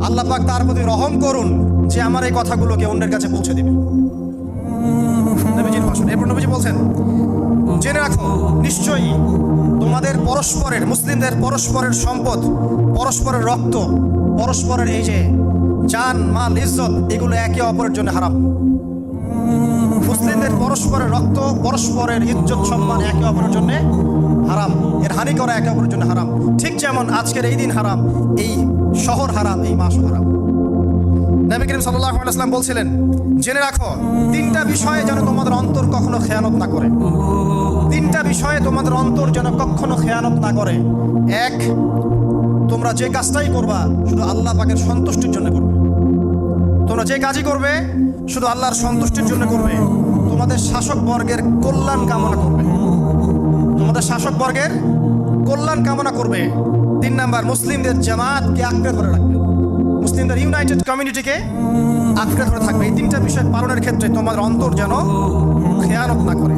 আল্লাহ পাক তার প্রতি রহম করুন যে আমার এই কথাগুলোকে অন্যের কাছে পৌঁছে দেবে। নবীজির ভাষণ। এরপর নবীজি বলছেন, জেনে রাখো নিশ্চয়ই তোমাদের পরস্পরের, মুসলিমদের পরস্পরের সম্পদ, পরস্পরের রক্ত, পরস্পরের এই যে জান মাল ইজ্জত, এগুলো একে অপরের জন্য হারাম। মুসলিমদের পরস্পরের রক্ত, পরস্পরের ইজ্জত সম্মান একে অপরের জন্য হারাম। এর হানি করা একে অপরের জন্য হারাম। ঠিক যেমন আজকের এই দিন হারাম, এই শহর হারাম, এই মাস হারাম। নবী করিম সাল্লাল্লাহু আলাইহি ওয়াসাল্লাম বলছিলেন, জেনে রাখো তিনটা বিষয়ে যেন তোমাদের অন্তর কখনো খেয়ানত না করে। তিনটা বিষয়ে তোমাদের অন্তর যেন কখনো খেয়ানত না করে। এক, তোমরা যে কাজটাই করবা শুধু আল্লাহ পাকের সন্তুষ্টির জন্য করবে। তোমরা যে কাজই করবে শুধু আল্লাহর সন্তুষ্টির জন্য করবে। তোমাদের শাসক বর্গের কল্যাণ কামনা করবে। তোমাদের শাসক বর্গের কল্যাণ কামনা করবে। 3 নাম্বার, মুসলিমদের জামাতকে আঁকড়ে ধরে রাখবে। মুসলিমদের ইউনাইটেড কমিউনিটিকে আঁকড়ে ধরে থাকবে। এই 3টা বিষয় পালনের ক্ষেত্রে তোমাদের অন্তর যেন খেয়ানত না করে।